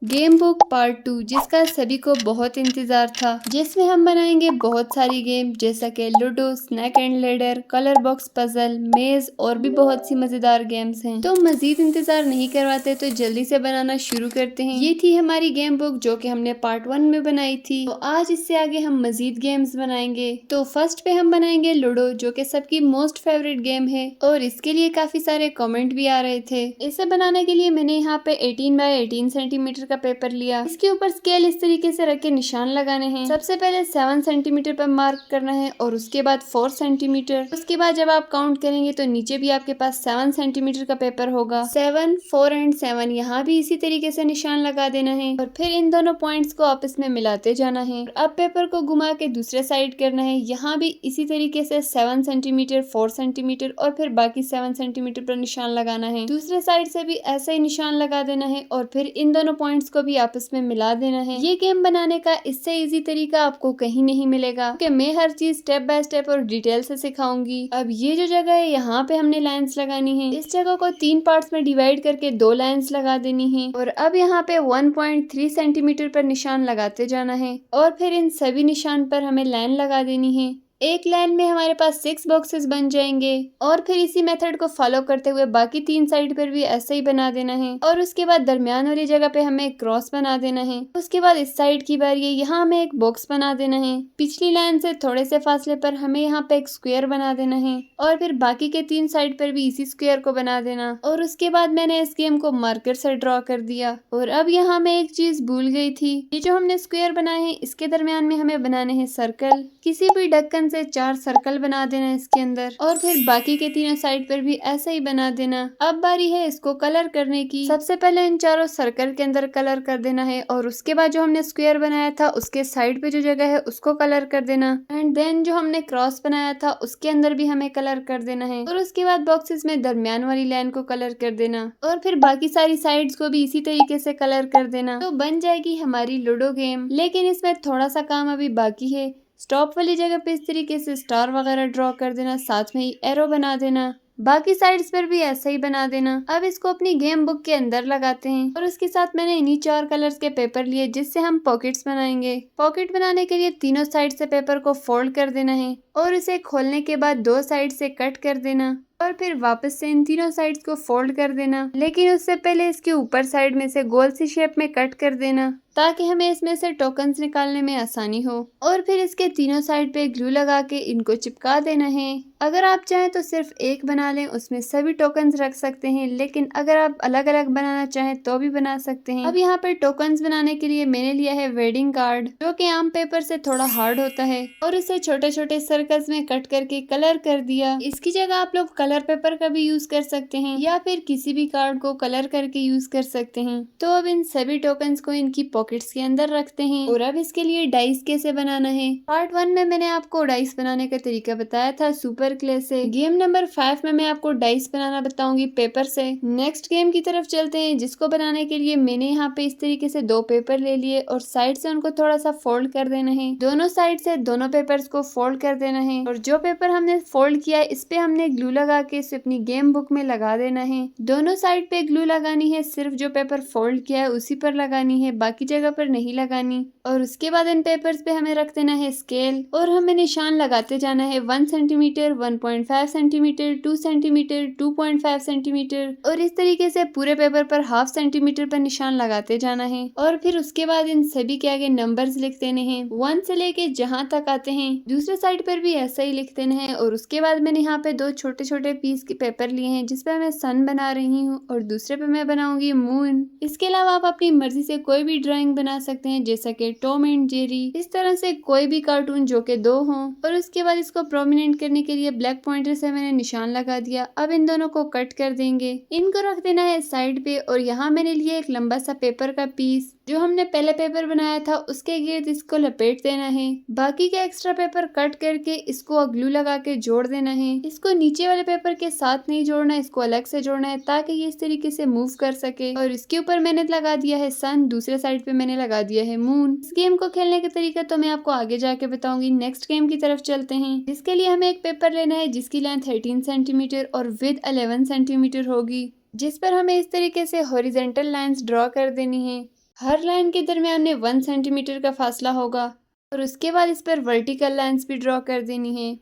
Game book part 2 जिसका सभी को बहुत इंतजार था, जिसमें हम बनाएंगे बहुत सारी गेम जैसा कि ludo, snake and ladder, colour box puzzle, maze और भी बहुत सी मजेदार गेम्स हैं। तो मजीद इंतजार नहीं करवाते तो जल्दी से बनाना शुरू करते हैं। ये थी हमारी गेम बुक जो कि हमने पार्ट 1 में बनाई थी। तो आज इससे आगे हम मजीद गेम्स बनाएंगे। तो फर्स्ट पे हम बनाएंगे लूडो जो कि सबकी मोस्ट फेवरेट गेम है और इसके लिए काफी सारे कमेंट भी आ रहे थे। इसे बनाने के लिए मैंने यहाँ पे 18 बाय 18 सेंटीमीटर का पेपर लिया। इसके ऊपर स्केल इस तरीके से रख के निशान लगाने हैं। सबसे पहले 7 सेंटीमीटर पर मार्क करना है और उसके बाद 4 सेंटीमीटर। उसके बाद जब आप काउंट करेंगे तो नीचे भी आपके पास 7 सेंटीमीटर का पेपर होगा। 7, 4 एंड 7 यहाँ भी इसी तरीके से निशान लगा देना है और फिर इन दोनों पॉइंट्स को आपस में मिलाते जाना है। अब पेपर को घुमा के दूसरे साइड करना है। यहाँ भी इसी तरीके से 7 सेंटीमीटर, 4 सेंटीमीटर और फिर बाकी 7 सेंटीमीटर पर निशान लगाना है। दूसरे साइड से भी ऐसा ही निशान लगा देना है और फिर इन दोनों पॉइंट्स को भी आपस में मिला देना है। ये गेम बनाने का इससे इजी तरीका आपको कहीं नहीं मिलेगा क्योंकि मैं हर चीज स्टेप बाय स्टेप और डिटेल से सिखाऊंगी। अब ये जो जगह है यहाँ पे हमने लाइंस लगानी है। इस जगह को 3 पार्ट्स में डिवाइड करके 2 लाइंस लगा देनी है और अब यहाँ पे 1.3 सेंटीमीटर पर निशान लगाते जाना है और फिर इन सभी निशान पर हमें लाइन लगा देनी है। एक लाइन में हमारे पास 6 बॉक्सेस बन जाएंगे और फिर इसी मेथड को फॉलो करते हुए बाकी 3 साइड पर भी ऐसे ही बना देना है और उसके बाद दरमियान वाली जगह पे हमें एक क्रॉस बना देना है। उसके बाद इस साइड की बारी है, यहाँ हमें एक बॉक्स बना देना है। पिछली लाइन से थोड़े से फासले पर हमें यहाँ पे एक स्क्वायर बना देना है और फिर बाकी के 3 साइड पर भी इसी स्क्वायर को बना देना और उसके बाद मैंने इस गेम को मार्कर से ड्रॉ कर दिया। और अब यहाँ मैं एक चीज भूल गई थी, ये जो हमने स्क्वायर बनाए हैं इसके दरमियान में हमें बनाने हैं सर्कल। किसी भी ढक्कन से 4 सर्कल बना देना इसके अंदर और फिर बाकी के तीनों साइड पर भी ऐसा ही बना देना। अब बारी है इसको कलर करने की। सबसे पहले इन चारों सर्कल के अंदर कलर कर देना है और उसके बाद जो हमने स्क्वायर बनाया था उसके साइड पे जो जगह है उसको कलर कर देना एंड देन जो हमने क्रॉस बनाया था उसके अंदर भी हमें कलर कर देना है और उसके बाद बॉक्सेस में दरमियान वाली लाइन को कलर कर देना और फिर बाकी सारी साइड्स को भी इसी तरीके से कलर कर देना। तो बन जाएगी हमारी लूडो गेम। लेकिन इसमें थोड़ा सा काम अभी बाकी है। स्टॉप वाली जगह पे इस तरीके से स्टार वगैरह ड्रॉ कर देना, साथ में ही एरो बना देना। बाकी साइड्स पर भी ऐसा ही बना देना। अब इसको अपनी गेम बुक के अंदर लगाते हैं और उसके साथ मैंने इन्हीं 4 कलर्स के पेपर लिए जिससे हम पॉकेट्स बनाएंगे। पॉकेट बनाने के लिए तीनों साइड से पेपर को फोल्ड कर देना है और इसे खोलने के बाद 2 साइड से कट कर देना और फिर वापस से इन तीनों साइड्स को फोल्ड कर देना। लेकिन उससे पहले इसके ऊपर साइड में से गोल सी शेप में कट कर देना ताकि हमें इसमें से टोकन्स निकालने में आसानी हो और फिर इसके तीनों साइड पे ग्लू लगा के इनको चिपका देना है। अगर आप चाहें तो सिर्फ एक बना लें, उसमें सभी टोकन्स रख सकते हैं, लेकिन अगर आप अलग अलग बनाना चाहें तो भी बना सकते हैं। अब यहाँ पे टोकन्स बनाने के लिए मैंने लिया है वेडिंग कार्ड जो कि आम पेपर से थोड़ा हार्ड होता है और इसे छोटे छोटे सर्कल्स में कट करके कलर कर दिया। इसकी जगह आप लोग कलर पेपर का भी यूज कर सकते हैं या फिर किसी भी कार्ड को कलर करके यूज कर सकते हैं। तो अब इन सभी टोकन्स को इनकी पॉकेट्स के अंदर रखते हैं और अब इसके लिए डाइस कैसे बनाना है। पार्ट 1 में मैंने आपको डाइस बनाने का तरीका बताया था सुपर क्ले से। गेम नंबर 5 में मैं आपको डाइस बनाना बताऊंगी पेपर से। नेक्स्ट गेम की तरफ चलते हैं जिसको बनाने के लिए मैंने यहाँ पे इस तरीके से 2 पेपर ले लिए और साइड से उनको थोड़ा सा फोल्ड कर देना है। दोनों साइड से दोनों पेपर्स को फोल्ड कर देना है और जो पेपर हमने फोल्ड किया इस पे हमने ग्लू लगा के इसे अपनी गेम बुक में लगा देना है। दोनों साइड पे ग्लू लगानी है, सिर्फ जो पेपर फोल्ड किया है उसी पर लगानी है, बाकी जगह पर नहीं लगानी। और उसके बाद इन पेपर्स पे हमें रख देना है स्केल और हमें निशान लगाते जाना है 1 सेंटीमीटर, 1.5 सेंटीमीटर, 2 सेंटीमीटर, 2.5 सेंटीमीटर और इस तरीके से पूरे पेपर पर हाफ सेंटीमीटर पर निशान लगाते जाना है। और फिर उसके बाद इन सभी के आगे नंबर्स लिख देने हैं 1 से लेके जहाँ तक आते हैं। दूसरे साइड पर भी ऐसा ही लिख देना है और उसके बाद मैंने यहाँ पे 2 छोटे छोटे पीस के पेपर लिए हैं जिसपे मैं सन बना रही हूँ और दूसरे पे मैं बनाऊंगी मून। इसके अलावा आप अपनी मर्जी से कोई भी ड्राइंग बना सकते हैं जैसा कि टॉम एंड जेरी, इस तरह से कोई भी कार्टून जो कि 2 हों। और उसके बाद इसको प्रोमिनेंट करने के लिए ब्लैक पॉइंटर से मैंने निशान लगा दिया। अब इन दोनों को कट कर देंगे, इनको रख देना है साइड पे और यहाँ मैंने लिया एक लंबा सा पेपर का पीस जो हमने पहले पेपर बनाया था उसके गिर्द इसको लपेट देना है। बाकी का एक्स्ट्रा पेपर कट करके इसको ग्लू लगा के जोड़ देना है। इसको नीचे वाले पेपर के साथ नहीं जोड़ना, इसको अलग से जोड़ना है ताकि ये इस तरीके से मूव कर सके। और इसके ऊपर मैंने लगा दिया है सन, दूसरे साइड पे मैंने लगा दिया है मून। इस गेम को खेलने का तरीका तो मैं आपको आगे जाके बताऊंगी। नेक्स्ट गेम की तरफ चलते हैं जिसके लिए हमें एक पेपर लेना है जिसकी लेंथ 18 सेंटीमीटर और विद 11 सेंटीमीटर होगी, जिस पर हमें इस तरीके से हॉरिजेंटल लाइंस ड्रॉ कर देनी है। हर लाइन के दरमियान में 1 सेंटीमीटर का फासला होगा और उसके बाद इस पर वर्टिकल लाइंस भी ड्रॉ कर देनी है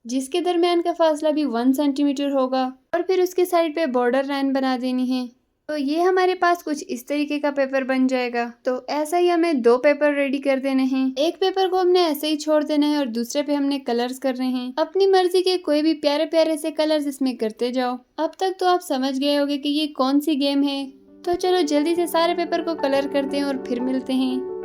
जिसके दरमियान का फासला भी 1 सेंटीमीटर होगा और फिर उसके साइड पे बॉर्डर लाइन बना देनी है। तो ये हमारे पास कुछ इस तरीके का पेपर बन जाएगा। तो ऐसा ही हमें 2 पेपर रेडी कर देने हैं। एक पेपर को हमने ऐसे ही छोड़ देना है और दूसरे पे हमने कलर्स करने हैं। अपनी मर्जी के कोई भी प्यारे प्यारे से कलर्स इसमें करते जाओ। अब तक तो आप समझ गए होंगे कि ये कौन सी गेम है। तो चलो जल्दी से सारे पेपर को कलर करते हैं और फिर मिलते हैं।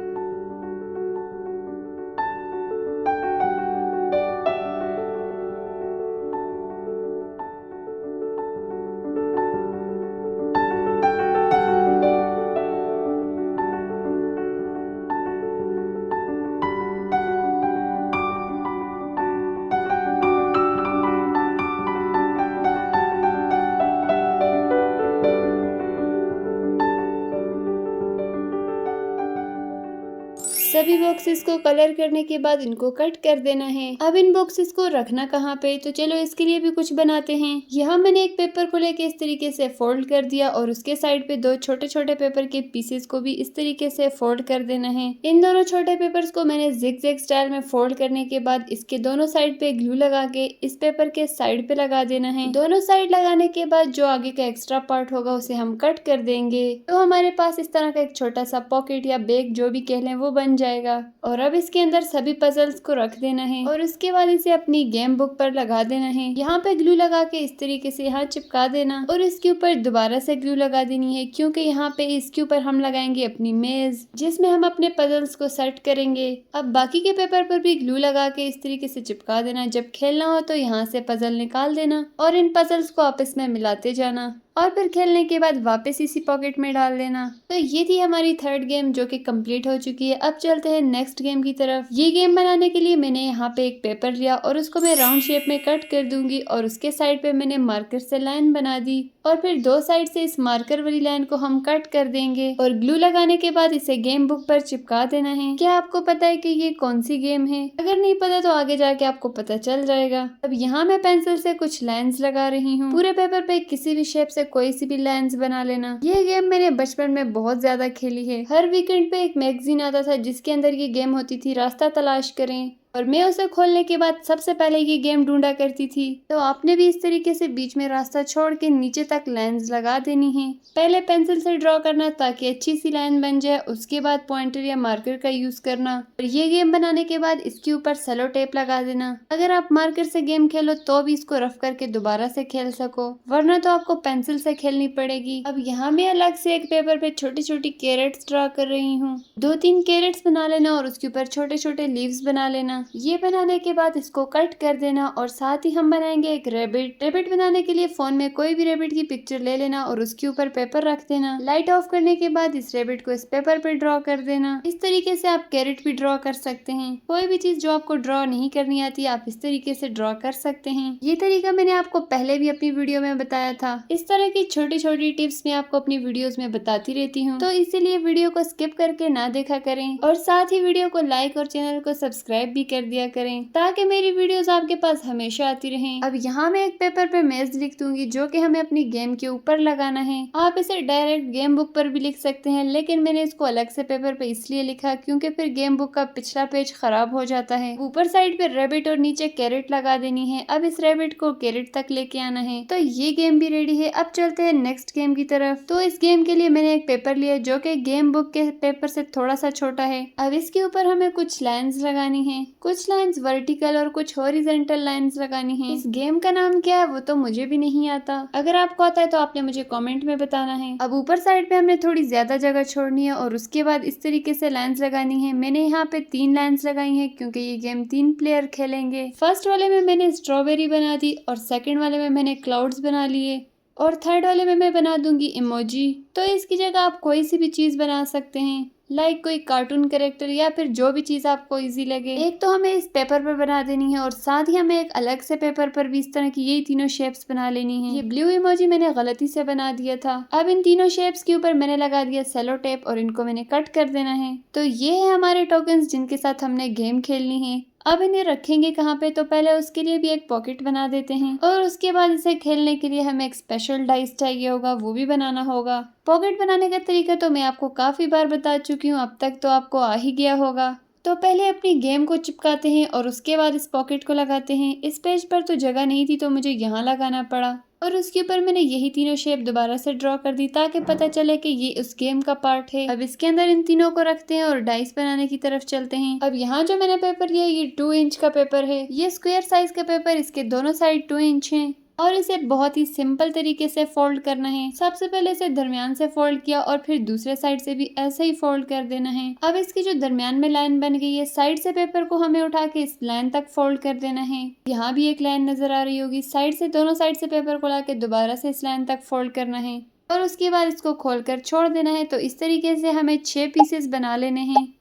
सभी बॉक्सेस को कलर करने के बाद इनको कट कर देना है। अब इन बॉक्सेस को रखना कहाँ पे, तो चलो इसके लिए भी कुछ बनाते हैं। यहाँ मैंने एक पेपर को लेके इस तरीके से फोल्ड कर दिया और उसके साइड पे 2 छोटे छोटे पेपर के पीसेस को भी इस तरीके से फोल्ड कर देना है। इन दोनों छोटे पेपर्स को मैंने जिग-जैग स्टाइल में फोल्ड करने के बाद इसके दोनों साइड पे ग्लू लगा के इस पेपर के साइड पे लगा देना है। दोनों साइड लगाने के बाद जो आगे का एक्स्ट्रा पार्ट होगा उसे हम कट कर देंगे। तो हमारे पास इस तरह का एक छोटा सा पॉकेट या बैग जो भी कह लें वो बन जाएगा। और अब इसके अंदर सभी पजल्स को रख देना है और उसके बाद इसे अपनी गेम बुक पर लगा देना है। यहाँ पे ग्लू लगा के इस तरीके से यहाँ चिपका देना और इसके ऊपर दोबारा से ग्लू लगा देनी है क्योंकि यहाँ पे इसके ऊपर हम लगाएंगे अपनी मेज जिसमें हम अपने पजल्स को सेट करेंगे। अब बाकी के पेपर पर भी ग्लू लगा के इस तरीके से चिपका देना। जब खेलना हो तो यहाँ से पजल निकाल देना और इन पजल्स को आपस में मिलाते जाना और फिर खेलने के बाद वापस इसी पॉकेट में डाल देना। तो ये थी हमारी थर्ड गेम जो कि कंप्लीट हो चुकी है। अब चलते हैं नेक्स्ट गेम की तरफ। ये गेम बनाने के लिए मैंने यहाँ पे एक पेपर लिया और उसको मैं राउंड शेप में कट कर दूंगी और उसके साइड पे मैंने मार्कर से लाइन बना दी और फिर 2 साइड से इस मार्कर वाली लाइन को हम कट कर देंगे और ग्लू लगाने के बाद इसे गेम बुक पर चिपका देना है। क्या आपको पता है कि ये कौन सी गेम है? अगर नहीं पता तो आगे जाके आपको पता चल जाएगा। अब यहाँ मैं पेंसिल से कुछ लाइन्स लगा रही हूँ। पूरे पेपर पे किसी भी शेप से कोई सी भी लाइंस बना लेना। ये गेम मैंने बचपन में बहुत ज्यादा खेली है। हर वीकेंड पे एक मैगजीन आता था जिसके अंदर ये गेम होती थी, रास्ता तलाश करें, और मैं उसे खोलने के बाद सबसे पहले ये गेम ढूंढा करती थी। तो आपने भी इस तरीके से बीच में रास्ता छोड़ के नीचे तक लाइंस लगा देनी है। पहले पेंसिल से ड्रॉ करना ताकि अच्छी सी लाइन बन जाए, उसके बाद पॉइंटर या मार्कर का यूज करना। और ये गेम बनाने के बाद इसके ऊपर सेलो टेप लगा देना। अगर आप मार्कर से गेम खेलो तो भी इसको रफ करके दोबारा से खेल सको, वरना तो आपको पेंसिल से खेलनी पड़ेगी। अब यहाँ मैं अलग से एक पेपर पे छोटी छोटी कैरेट्स ड्रॉ कर रही हूँ। 2-3 कैरेट्स बना लेना और उसके ऊपर छोटे छोटे लीव्स बना लेना। ये बनाने के बाद इसको कट कर देना और साथ ही हम बनाएंगे एक रैबिट। रैबिट बनाने के लिए फोन में कोई भी रैबिट की पिक्चर ले लेना और उसके ऊपर पेपर रख देना। लाइट ऑफ करने के बाद इस रैबिट को इस पेपर पे ड्रॉ कर देना। इस तरीके से आप कैरेट भी ड्रॉ कर सकते हैं। कोई भी चीज जो आपको ड्रॉ नहीं करनी आती आप इस तरीके से ड्रॉ कर सकते हैं। ये तरीका मैंने आपको पहले भी अपनी वीडियो में बताया था। इस तरह की छोटी छोटी टिप्स मैं आपको अपनी वीडियोस में बताती रहती हूँ, तो इसीलिए वीडियो को स्किप करके ना देखा करें और साथ ही वीडियो को लाइक और चैनल को सब्सक्राइब भी कर दिया करें ताकि मेरी वीडियोस आपके पास हमेशा आती रहें। अब यहाँ मैं एक पेपर पे मेज लिख दूंगी जो कि हमें अपनी गेम के ऊपर लगाना है। आप इसे डायरेक्ट गेम बुक पर भी लिख सकते हैं, लेकिन मैंने इसको अलग से पेपर पे इसलिए लिखा क्योंकि फिर गेम बुक का पिछला पेज खराब हो जाता है। ऊपर साइड पे रैबिट और नीचे कैरेट लगा देनी है। अब इस रैबिट को कैरेट तक लेके आना है। तो ये गेम भी रेडी है। अब चलते हैं नेक्स्ट गेम की तरफ। तो इस गेम के लिए मैंने एक पेपर लिया जो कि गेम बुक के पेपर से थोड़ा सा छोटा है। अब इसके ऊपर हमें कुछ लाइंस लगानी है, कुछ लाइंस वर्टिकल और कुछ हॉरिजॉन्टल लाइंस लगानी है। इस गेम का नाम क्या है वो तो मुझे भी नहीं आता। अगर आपको आता है तो आपने मुझे कमेंट में बताना है। अब ऊपर साइड पे हमने थोड़ी ज्यादा जगह छोड़नी है और उसके बाद इस तरीके से लाइंस लगानी है। मैंने यहाँ पे 3 लाइंस लगाई हैं क्योंकि ये गेम 3 प्लेयर खेलेंगे। फर्स्ट वाले में मैंने स्ट्रॉबेरी बना दी और सेकंड वाले में मैंने क्लाउड्स बना लिए और थर्ड वाले में मैं बना दूंगी इमोजी। तो इसकी जगह आप कोई सी भी चीज बना सकते हैं, लाइक कोई कार्टून कैरेक्टर या फिर जो भी चीज आपको इजी लगे। एक तो हमें इस पेपर पर बना देनी है और साथ ही हमें एक अलग से पेपर पर भी इस तरह की यही तीनों शेप्स बना लेनी है। ये ब्लू इमोजी मैंने गलती से बना दिया था। अब इन तीनों शेप्स के ऊपर मैंने लगा दिया सेलो टेप और इनको मैंने कट कर देना है। तो ये है हमारे टोकन्स जिनके साथ हमने गेम खेलनी है। अब इन्हें रखेंगे कहाँ पे, तो पहले उसके लिए भी एक पॉकेट बना देते हैं और उसके बाद इसे खेलने के लिए हमें एक स्पेशल डाइस चाहिए होगा, वो भी बनाना होगा। पॉकेट बनाने का तरीका तो मैं आपको काफी बार बता चुकी हूँ, अब तक तो आपको आ ही गया होगा। तो पहले अपनी गेम को चिपकाते हैं और उसके बाद इस पॉकेट को लगाते हैं। इस पेज पर तो जगह नहीं थी तो मुझे यहाँ लगाना पड़ा और उसके ऊपर मैंने यही तीनों शेप दोबारा से ड्रॉ कर दी ताकि पता चले कि ये उस गेम का पार्ट है। अब इसके अंदर इन तीनों को रखते हैं और डाइस बनाने की तरफ चलते हैं। अब यहाँ जो मैंने पेपर लिया ये 2 इंच का पेपर है। ये स्क्वायर साइज का पेपर, इसके दोनों साइड 2 इंच हैं और इसे बहुत ही सिंपल तरीके से फोल्ड करना है। सबसे पहले इसे दरमियान से फोल्ड किया और फिर दूसरे साइड से भी ऐसे ही फोल्ड कर देना है। अब इसकी जो दरमियान में लाइन बन गई है, साइड से पेपर को हमें उठा के इस लाइन तक फोल्ड कर देना है। यहाँ भी एक लाइन नजर आ रही होगी। साइड से दोनों साइड से पेपर को लाके दोबारा से इस लाइन तक फोल्ड करना है और उसके बाद इसको खोलकर छोड़ देना है। तो इस तरीके से हमें 6 पीसेस बना लेने हैं।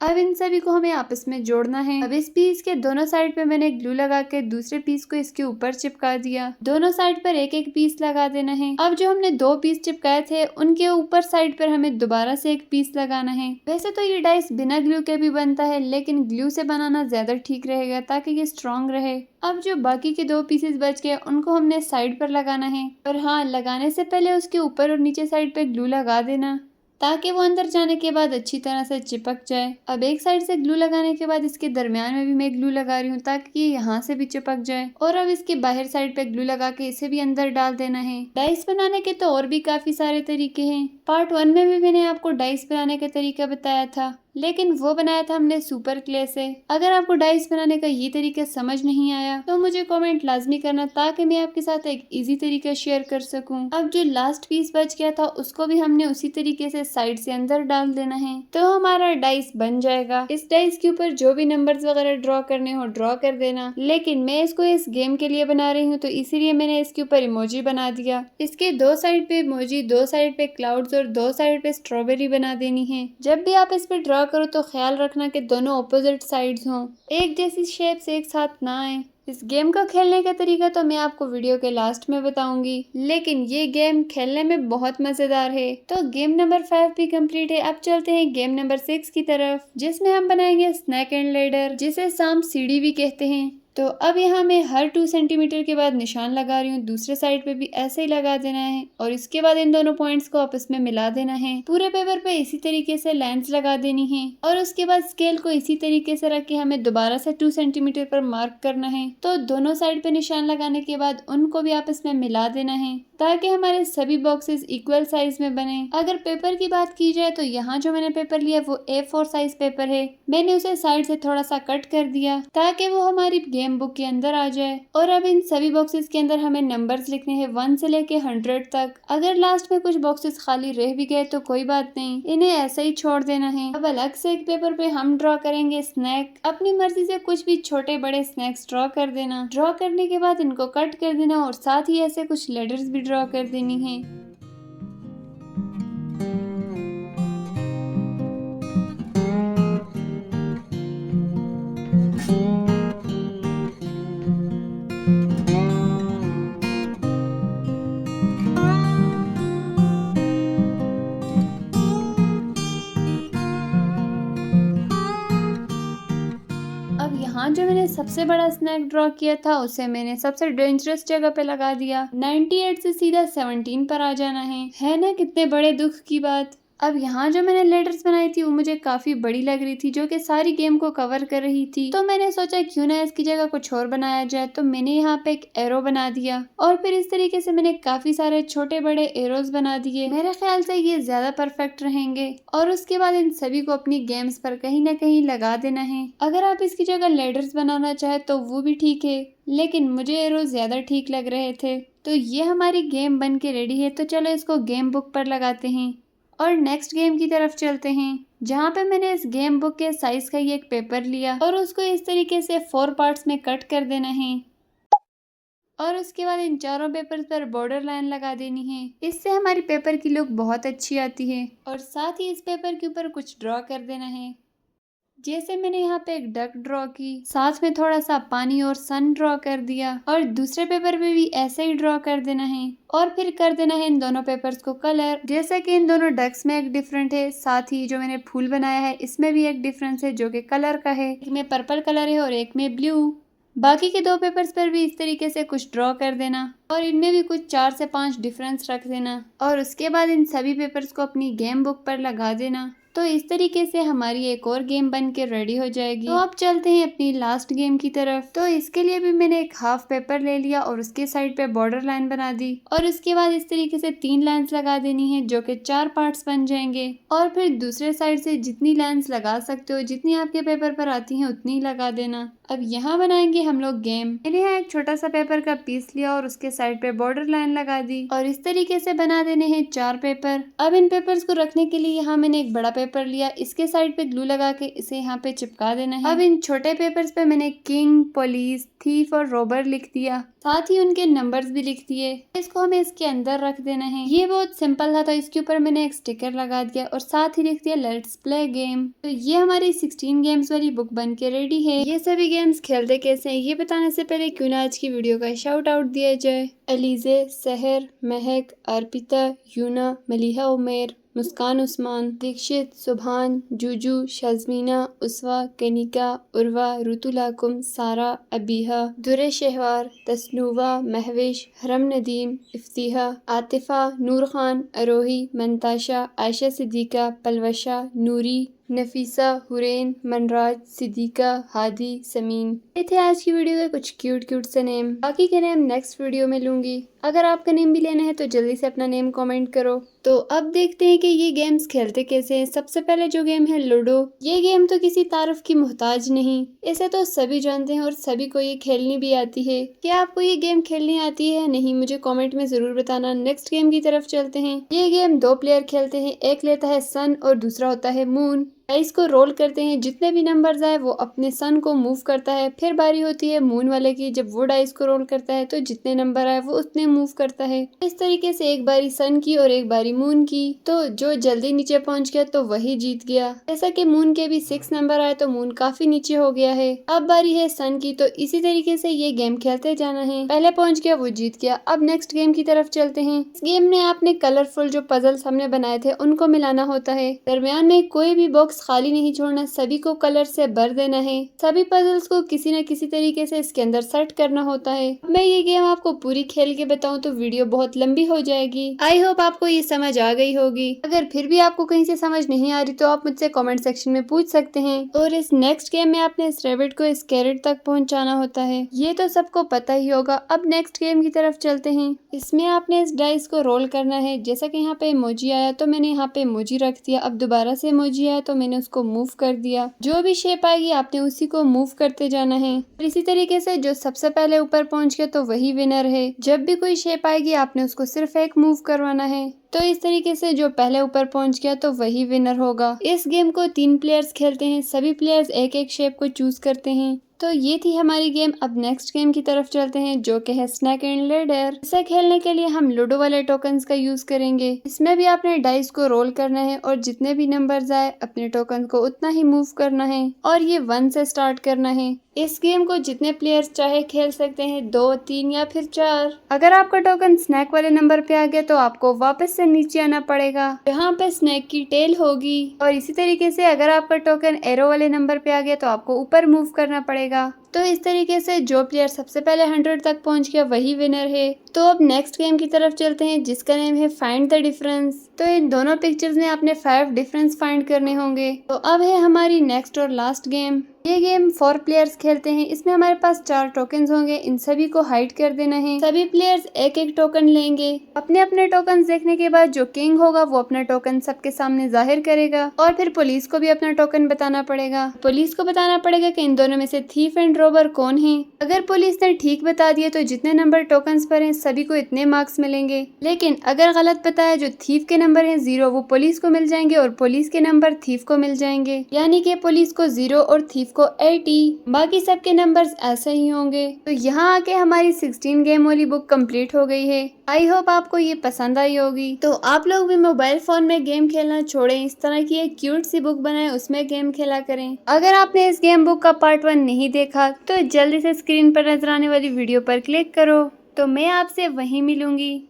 अब इन सभी को हमें आपस में जोड़ना है। अब इस पीस के दोनों साइड पे मैंने ग्लू लगा के दूसरे पीस को इसके ऊपर चिपका दिया। दोनों साइड पर एक एक पीस लगा देना है। अब जो हमने 2 पीस चिपकाए थे उनके ऊपर साइड पर हमें दोबारा से एक पीस लगाना है। वैसे तो ये डाइस बिना ग्लू के भी बनता है, लेकिन ग्लू से बनाना ज्यादा ठीक रहेगा ताकि ये स्ट्रॉन्ग रहे। अब जो बाकी के 2 पीसेस बच गए उनको हमने साइड पर लगाना है और हाँ, लगाने से पहले उसके ऊपर और नीचे साइड पे ग्लू लगा देना ताकि वो अंदर जाने के बाद अच्छी तरह से चिपक जाए। अब एक साइड से ग्लू लगाने के बाद इसके दरमियान में भी मैं ग्लू लगा रही हूँ ताकि ये यहाँ से भी चिपक जाए और अब इसके बाहर साइड पे ग्लू लगा के इसे भी अंदर डाल देना है। डाइस बनाने के तो और भी काफी सारे तरीके हैं। पार्ट 1 में भी मैंने आपको डाइस बनाने का तरीका बताया था, लेकिन वो बनाया था हमने सुपर क्ले से। अगर आपको डाइस बनाने का ये तरीका समझ नहीं आया तो मुझे कमेंट लाजमी करना ताकि मैं आपके साथ एक इजी तरीका शेयर कर सकूं। अब जो लास्ट पीस बच गया था उसको भी हमने उसी तरीके से साइड से अंदर डाल देना है तो हमारा डाइस बन जाएगा। इस डाइस के ऊपर जो भी नंबर्स वगैरह ड्रॉ करने हो ड्रॉ कर देना, लेकिन मैं इसको इस गेम के लिए बना रही हूँ तो इसीलिए मैंने इसके ऊपर इमोजी बना दिया। इसके 2 साइड पे इमोजी, 2 साइड पे क्लाउड्स और 2 साइड पे स्ट्रॉबेरी बना देनी है। जब भी आप इस पे ड्रॉ करो तो ख्याल रखना कि दोनों ऑपोजिट साइड्स हों, एक जैसी शेप्स एक साथ ना आए। इस गेम का खेलने का तरीका तो मैं आपको वीडियो के लास्ट में बताऊंगी, लेकिन ये गेम खेलने में बहुत मजेदार है। तो गेम नंबर 5 भी कंप्लीट है। अब चलते हैं गेम नंबर 6 की तरफ, जिसमें हम बनाएंगे स्नैक एंड लैडर, जिसे सांप सीढ़ी भी कहते हैं। तो अब यहाँ मैं हर 2 सेंटीमीटर के बाद निशान लगा रही हूँ। दूसरे साइड पे भी ऐसे ही लगा देना है और इसके बाद इन दोनों पॉइंट्स को आपस में मिला देना है। पूरे पेपर पे इसी तरीके से लाइंस लगा देनी है और उसके बाद स्केल को इसी तरीके से रख के हमें दोबारा से 2 सेंटीमीटर पर मार्क करना है। तो दोनों साइड पे निशान लगाने के बाद उनको भी आपस में मिला देना है ताकि हमारे सभी बॉक्सेस इक्वल साइज में बने। अगर पेपर की बात की जाए तो यहाँ जो मैंने पेपर लिया वो A4 साइज पेपर है। मैंने उसे साइड से थोड़ा सा कट कर दिया ताकि वो हमारी गेम बुक के अंदर आ जाए। और अब इन सभी बॉक्सेस के अंदर हमें नंबर्स लिखने हैं 1 से लेके 100 तक। अगर लास्ट में कुछ बॉक्सेस खाली रह भी गए तो कोई बात नहीं, इन्हें ऐसे ही छोड़ देना है। अब अलग से एक पेपर पे हम ड्रॉ करेंगे स्नैक। अपनी मर्जी से कुछ भी छोटे बड़े स्नैक्स ड्रॉ कर देना। ड्रॉ करने के बाद इनको कट कर देना और साथ ही ऐसे कुछ लेटर्स भी ड्रॉ कर देनी है। अब यहाँ जो मैंने सबसे बड़ा स्नैक ड्रॉ किया था उसे मैंने सबसे डेंजरस जगह पे लगा दिया। 98 से सीधा 17 पर आ जाना है ना? कितने बड़े दुख की बात। अब यहाँ जो मैंने लेटर्स बनाई थी वो मुझे काफी बड़ी लग रही थी, जो कि सारी गेम को कवर कर रही थी। तो मैंने सोचा क्यों ना इसकी जगह कुछ और बनाया जाए। तो मैंने यहाँ पे एक एरो बना दिया और फिर इस तरीके से मैंने काफी सारे छोटे बड़े एरोज बना दिए। मेरे ख्याल से ये ज्यादा परफेक्ट रहेंगे। और उसके बाद इन सभी को अपनी गेम्स पर कहीं ना कहीं लगा देना है। अगर आप इसकी जगह लेटर्स बनाना चाहे तो वो भी ठीक है, लेकिन मुझे एरो ज्यादा ठीक लग रहे थे। तो ये हमारी गेम बन के रेडी है। तो चलो इसको गेम बुक पर लगाते हैं और नेक्स्ट गेम की तरफ चलते हैं, जहाँ पे मैंने इस गेम बुक के साइज का ही एक पेपर लिया और उसको इस तरीके से 4 पार्ट्स में कट कर देना है और उसके बाद इन चारों पेपर पर बॉर्डर लाइन लगा देनी है। इससे हमारी पेपर की लुक बहुत अच्छी आती है और साथ ही इस पेपर के ऊपर कुछ ड्रॉ कर देना है। जैसे मैंने यहाँ पे एक डक ड्रॉ की, साथ में थोड़ा सा पानी और सन ड्रॉ कर दिया, और दूसरे पेपर पे भी ऐसे ही ड्रॉ कर देना है। और फिर कर देना है इन दोनों पेपर्स को कलर। जैसा कि इन दोनों डक्स में एक डिफरेंट है, साथ ही जो मैंने फूल बनाया है इसमें भी एक डिफरेंस है जो कि कलर का है। एक में पर्पल कलर है और एक में ब्लू। बाकी के दो पेपर्स पर भी इस तरीके से कुछ ड्रॉ कर देना और इनमें भी कुछ 4 से 5 डिफरेंस रख देना, और उसके बाद इन सभी पेपर्स को अपनी गेम बुक पर लगा देना। तो इस तरीके से हमारी एक और गेम बन के रेडी हो जाएगी। तो अब चलते हैं अपनी लास्ट गेम की तरफ। तो इसके लिए भी मैंने एक हाफ पेपर ले लिया और उसके साइड पे बॉर्डर लाइन बना दी, और उसके बाद इस तरीके से 3 लाइन्स लगा देनी है जो कि 4 पार्ट्स बन जाएंगे। और फिर दूसरे साइड से जितनी लाइन्स लगा सकते हो, जितनी आपके पेपर पर आती हैं उतनी लगा देना। अब यहाँ बनाएंगे हम लोग गेम। मैंने यहाँ एक छोटा सा पेपर का पीस लिया और उसके साइड पे बॉर्डर लाइन लगा दी, और इस तरीके से बना देने हैं 4 पेपर। अब इन पेपर्स को रखने के लिए यहाँ मैंने एक बड़ा पेपर लिया, इसके साइड पे ग्लू लगा के इसे यहाँ पे चिपका देना है। अब इन छोटे पेपर्स पे मैंने किंग, पुलिस, थीफ और रॉबर लिख दिया, साथ ही उनके नंबर्स भी लिख दिए। इसको हमें इसके अंदर रख देना है। ये बहुत सिंपल था, तो इसके ऊपर मैंने एक स्टिकर लगा दिया और साथ ही लिख दिया लेट्स प्ले गेम। तो ये हमारी 16 गेम्स वाली बुक बन के रेडी है। ये सभी गेम्स खेलते कैसे हैं ये बताने से पहले क्यों ना आज की वीडियो का शाउट आउट दिया जाए। अलीजे, सहर, महक, अर्पिता, यूना, मलिहा उमेर, मुस्कान उस्मान, दीक्षित, सुभान, जूजू, शज़मीना, उसवा, कनिका, उर्वा, ऋतुलाकुम, सारा, अबीहा, दुरे शहवार, तस्नुवा, महविश, हरम नदीम, इफ्तिहा, आतिफा, नूर खान, अरोही, मंताशा, आयशा सिद्दीका, पलवशा, नूरी, नफीसा, हुरैन, मनराज, सिद्दीका, हादी, समीन। ये थे आज की वीडियो के कुछ क्यूट से नेम। बाकी के नेम नेक्स्ट वीडियो में लूंगी। अगर आपका नेम भी लेना है तो जल्दी से अपना नेम कमेंट करो। तो अब देखते हैं कि ये गेम्स खेलते कैसे हैं। सबसे पहले जो गेम है लूडो। ये गेम तो किसी तारुफ की मोहताज नहीं, इसे तो सभी जानते हैं और सभी को ये खेलनी भी आती है। क्या आपको ये गेम खेलनी आती है या नहीं, मुझे कमेंट में जरूर बताना। नेक्स्ट गेम की तरफ चलते हैं। ये गेम 2 प्लेयर खेलते हैं, एक लेता है सन और दूसरा होता है मून। डाइस को रोल करते हैं, जितने भी नंबर्स आए वो अपने सन को मूव करता है। फिर बारी होती है मून वाले की, जब वो डाइस को रोल करता है तो जितने नंबर आए वो उतने मूव करता है। इस तरीके से एक बारी सन की और एक बारी मून की, तो जो जल्दी नीचे पहुंच गया तो वही जीत गया। जैसा कि मून के भी 6 नंबर आए तो मून काफी नीचे हो गया है। अब बारी है सन की, तो इसी तरीके से ये गेम खेलते जाना है। पहले पहुंच गया वो जीत गया। अब नेक्स्ट गेम की तरफ चलते हैं। इस गेम में आपने कलरफुल जो पजल्स हमने बनाए थे उनको मिलाना होता है। दरमियान में कोई भी बॉक्स खाली नहीं छोड़ना, सभी को कलर से भर देना है। सभी पजल्स को किसी न किसी तरीके से इसके अंदर सेट करना होता है। मैं ये गेम आपको पूरी खेल के बताऊं तो वीडियो बहुत लंबी हो जाएगी। आई होप आपको ये समझ आ गई होगी। अगर फिर भी आपको कहीं से समझ नहीं आ रही तो आप मुझसे कमेंट सेक्शन में पूछ सकते हैं। और इस नेक्स्ट गेम में आपने इस रैबिट को इस कैरेट तक पहुंचाना होता है, ये तो सबको पता ही होगा। अब नेक्स्ट गेम की तरफ चलते हैं। इसमें आपने इस डाइस को रोल करना है। जैसा कि यहाँ पे इमोजी आया तो मैंने यहाँ पे इमोजी रख दिया। अब दोबारा से इमोजी आया तो मैंने उसको मूव कर दिया। जो भी शेप आएगी आपने उसी को मूव करते जाना है। और इसी तरीके से जो सबसे पहले ऊपर पहुंच गया तो वही विनर है। जब भी कोई शेप आएगी आपने उसको सिर्फ एक मूव करवाना है। तो इस तरीके से जो पहले ऊपर पहुंच गया तो वही विनर होगा। इस गेम को 3 प्लेयर्स खेलते हैं। सभी प्लेयर्स एक एक शेप को चूज करते हैं। तो ये थी हमारी गेम। अब नेक्स्ट गेम की तरफ चलते हैं जो कि है स्नैक एंड लैडर। इसे खेलने के लिए हम लूडो वाले टोकन्स का यूज करेंगे। इसमें भी आपने डाइस को रोल करना है और जितने भी नंबर्स आए अपने टोकन को उतना ही मूव करना है, और ये 1 से स्टार्ट करना है। इस गेम को जितने प्लेयर्स चाहे खेल सकते हैं, 2, 3 या फिर 4। अगर आपका टोकन स्नैक वाले नंबर पे आ गया तो आपको वापस से नीचे आना पड़ेगा, यहाँ पे स्नैक की टेल होगी। और इसी तरीके से अगर आपका टोकन एरो वाले नंबर पे आ गया तो आपको ऊपर मूव करना पड़ेगा। तो इस तरीके से जो प्लेयर सबसे पहले 100 तक पहुंच गया वही विनर है। तो अब नेक्स्ट गेम की तरफ चलते हैं जिसका नेम है फाइंड द डिफरेंस। तो इन दोनों पिक्चर्स में आपने 5 डिफरेंस फाइंड करने होंगे। तो अब है हमारी नेक्स्ट और लास्ट गेम। ये गेम 4 प्लेयर्स खेलते हैं। इसमें हमारे पास 4 टोकन्स होंगे, इन सभी को हाइड कर देना है। सभी प्लेयर्स एक एक टोकन लेंगे। अपने अपने टोकन देखने के बाद जो किंग होगा वो अपना टोकन सबके सामने जाहिर करेगा, और फिर पुलिस को भी अपना टोकन बताना पड़ेगा। पुलिस को बताना पड़ेगा कि इन दोनों में से थीफ एंड रॉबर कौन है। अगर पुलिस ने ठीक बता दिया तो जितने नंबर टोकन्स पर हैं सभी को इतने मार्क्स मिलेंगे, लेकिन अगर गलत बताया जो थीफ के नंबर हैं 0 वो पुलिस को मिल जाएंगे और पुलिस के नंबर थीफ को मिल जाएंगे। यानी कि पुलिस को 0 और थीफ को 80, बाकी सबके नंबर्स ऐसे ही होंगे। तो यहाँ आके हमारी 16 गेम वाली बुक कंप्लीट हो गई है। आई होप आपको ये पसंद आई होगी। तो आप लोग भी मोबाइल फोन में गेम खेलना छोड़ें, इस तरह की एक क्यूट सी बुक बनाएं, उसमें गेम खेला करें। अगर आपने इस गेम बुक का पार्ट 1 नहीं देखा तो जल्दी से स्क्रीन पर नजर आने वाली वीडियो पर क्लिक करो। तो मैं आपसे वहीं मिलूंगी।